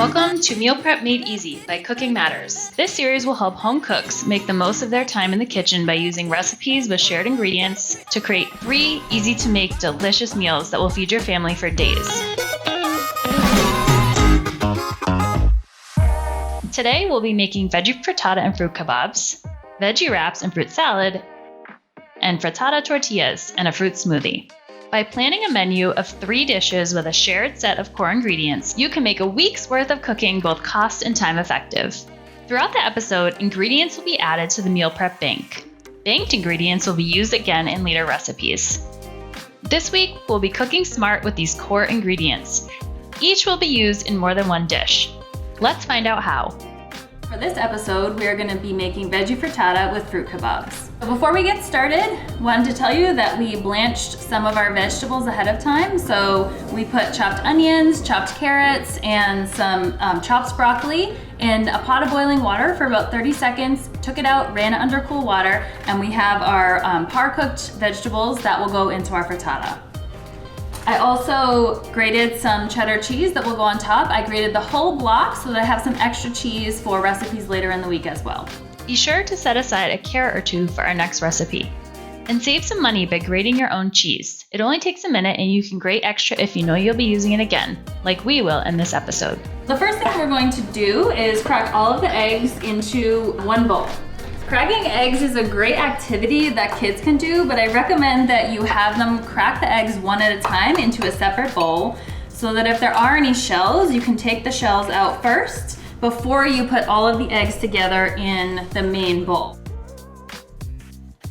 Welcome to Meal Prep Made Easy by Cooking Matters. This series will help home cooks make the most of their time in the kitchen by using recipes with shared ingredients to create 3 easy-to-make, delicious meals that will feed your family for days. Today, we'll be making Veggie Frittata and Fruit Kabobs, Veggie Wraps and Fruit Salad, and Frittata Tortillas and a Fruit Smoothie. By planning a menu of 3 dishes with a shared set of core ingredients, you can make a week's worth of cooking both cost and time effective. Throughout the episode, ingredients will be added to the meal prep bank. Banked ingredients will be used again in later recipes. This week, we'll be cooking smart with these core ingredients. Each will be used in more than one dish. Let's find out how. For this episode, we are going to be making veggie frittata with fruit kabobs. So before we get started, wanted to tell you that we blanched some of our vegetables ahead of time. So we put chopped onions, chopped carrots, and some chopped broccoli in a pot of boiling water for about 30 seconds, took it out, ran it under cool water, and we have our par-cooked vegetables that will go into our frittata. I also grated some cheddar cheese that will go on top. I grated the whole block so that I have some extra cheese for recipes later in the week as well. Be sure to set aside a carrot or 2 for our next recipe. And save some money by grating your own cheese. It only takes a minute and you can grate extra if you know you'll be using it again, like we will in this episode. The first thing we're going to do is crack all of the eggs into one bowl. Cracking eggs is a great activity that kids can do, but I recommend that you have them crack the eggs one at a time into a separate bowl so that if there are any shells, you can take the shells out first before you put all of the eggs together in the main bowl.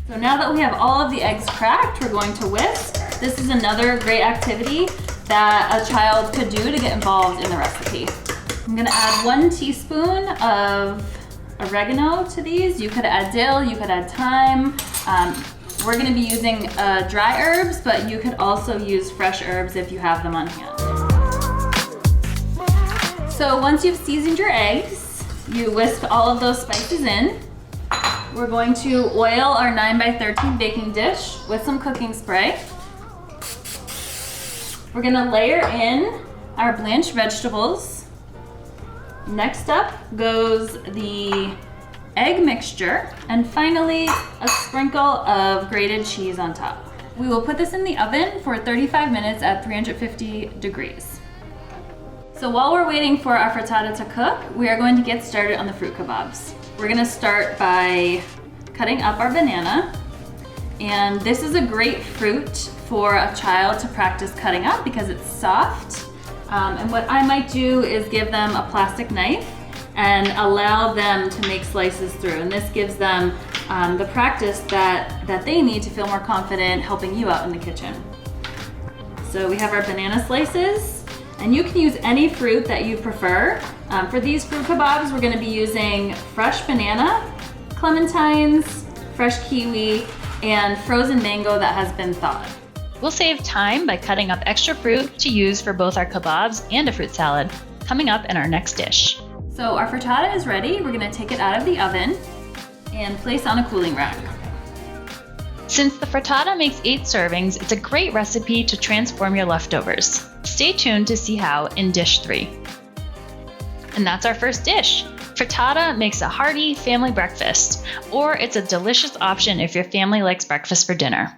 So now that we have all of the eggs cracked, we're going to whisk. This is another great activity that a child could do to get involved in the recipe. I'm gonna add 1 teaspoon of oregano to these. You could add dill, you could add thyme. We're gonna be using dry herbs, but you could also use fresh herbs if you have them on hand. So once you've seasoned your eggs, you whisk all of those spices in. We're going to oil our 9x13 baking dish with some cooking spray. We're gonna layer in our blanched vegetables. Next up goes the egg mixture, and finally a sprinkle of grated cheese on top. We will put this in the oven for 35 minutes at 350 degrees. So while we're waiting for our frittata to cook, we are going to get started on the fruit kabobs. We're gonna start by cutting up our banana, and this is a great fruit for a child to practice cutting up because it's soft. And what I might do is give them a plastic knife and allow them to make slices through. And this gives them the practice that they need to feel more confident helping you out in the kitchen. So we have our banana slices, and you can use any fruit that you prefer. For these fruit kabobs, we're gonna be using fresh banana, clementines, fresh kiwi, and frozen mango that has been thawed. We'll save time by cutting up extra fruit to use for both our kabobs and a fruit salad, coming up in our next dish. So our frittata is ready. We're gonna take it out of the oven and place on a cooling rack. Since the frittata makes 8 servings, it's a great recipe to transform your leftovers. Stay tuned to see how in dish 3. And that's our first dish. Frittata makes a hearty family breakfast, or it's a delicious option if your family likes breakfast for dinner.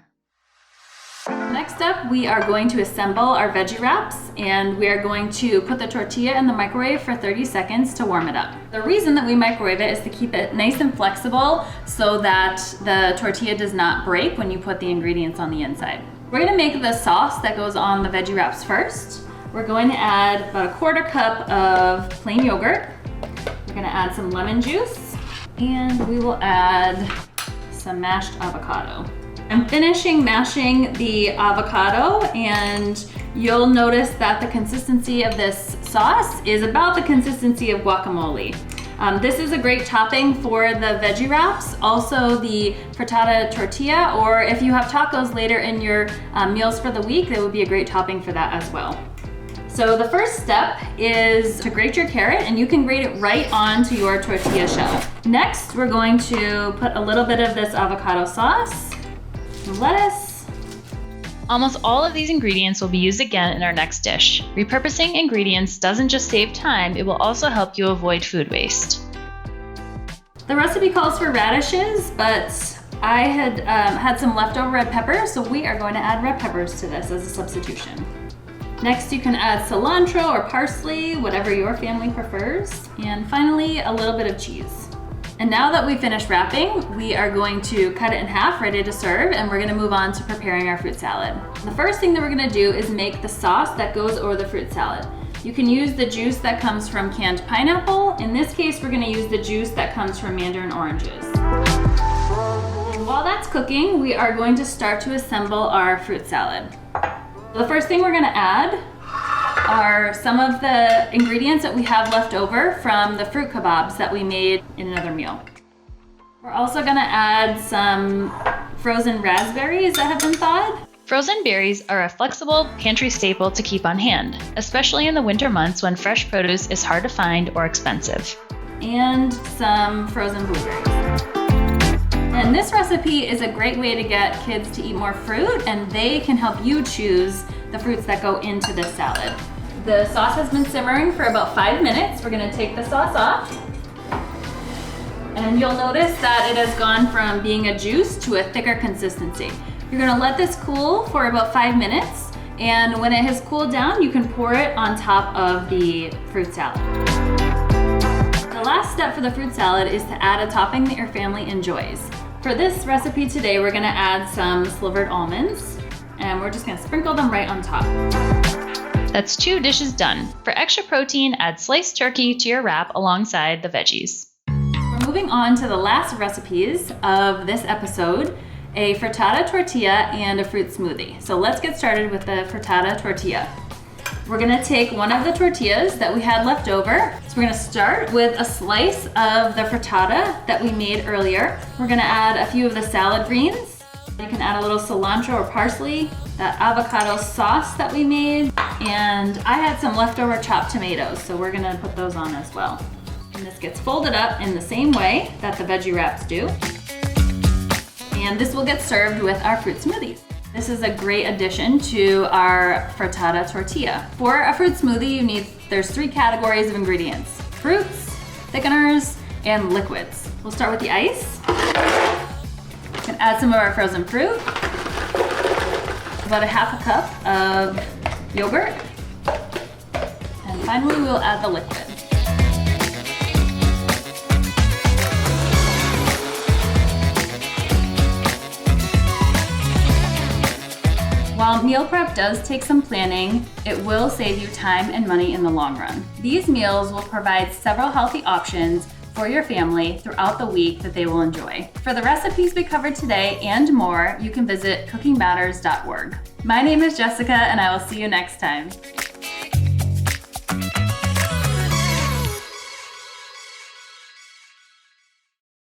Next up, we are going to assemble our veggie wraps, and we are going to put the tortilla in the microwave for 30 seconds to warm it up. The reason that we microwave it is to keep it nice and flexible so that the tortilla does not break when you put the ingredients on the inside. We're gonna make the sauce that goes on the veggie wraps first. We're going to add about 1/4 cup of plain yogurt. We're gonna add some lemon juice, and we will add some mashed avocado. I'm finishing mashing the avocado, and you'll notice that the consistency of this sauce is about the consistency of guacamole. This is a great topping for the veggie wraps, also the frittata tortilla, or if you have tacos later in your meals for the week, that would be a great topping for that as well. So the first step is to grate your carrot, and you can grate it right onto your tortilla shell. Next, we're going to put a little bit of this avocado sauce, lettuce, Almost all of these ingredients will be used again in our next dish. Repurposing ingredients doesn't just save time, it will also help you avoid food waste. The recipe calls for radishes, but I had some leftover red peppers, so we are going to add red peppers to this as a substitution. Next, you can add cilantro or parsley, whatever your family prefers. And finally, a little bit of cheese. And now that we finished wrapping, we are going to cut it in half, ready to serve, and we're gonna move on to preparing our fruit salad. The first thing that we're gonna do is make the sauce that goes over the fruit salad. You can use the juice that comes from canned pineapple. In this case, we're gonna use the juice that comes from mandarin oranges. And while that's cooking, we are going to start to assemble our fruit salad. The first thing we're gonna add are some of the ingredients that we have left over from the fruit kabobs that we made in another meal. We're also gonna add some frozen raspberries that have been thawed. Frozen berries are a flexible pantry staple to keep on hand, especially in the winter months when fresh produce is hard to find or expensive. And some frozen blueberries. And this recipe is a great way to get kids to eat more fruit, and they can help you choose the fruits that go into this salad. The sauce has been simmering for about 5 minutes. We're gonna take the sauce off. And you'll notice that it has gone from being a juice to a thicker consistency. You're gonna let this cool for about 5 minutes, and when it has cooled down, you can pour it on top of the fruit salad. The last step for the fruit salad is to add a topping that your family enjoys. For this recipe today, we're gonna add some slivered almonds, and we're just gonna sprinkle them right on top. That's 2 dishes done. For extra protein, add sliced turkey to your wrap alongside the veggies. We're moving on to the last recipes of this episode, a frittata tortilla and a fruit smoothie. So let's get started with the frittata tortilla. We're gonna take one of the tortillas that we had left over. So we're gonna start with a slice of the frittata that we made earlier. We're gonna add a few of the salad greens. You can add a little cilantro or parsley, that avocado sauce that we made, and I had some leftover chopped tomatoes, so we're gonna put those on as well. And this gets folded up in the same way that the veggie wraps do. And this will get served with our fruit smoothies. This is a great addition to our frittata tortilla. For a fruit smoothie, there's 3 categories of ingredients: fruits, thickeners, and liquids. We'll start with the ice. We can add some of our frozen fruit, about a half a cup of yogurt, and finally we'll add the liquid. While meal prep does take some planning, it will save you time and money in the long run. These meals will provide several healthy options for your family throughout the week that they will enjoy. For the recipes we covered today and more, you can visit cookingmatters.org. My name is Jessica, and I will see you next time.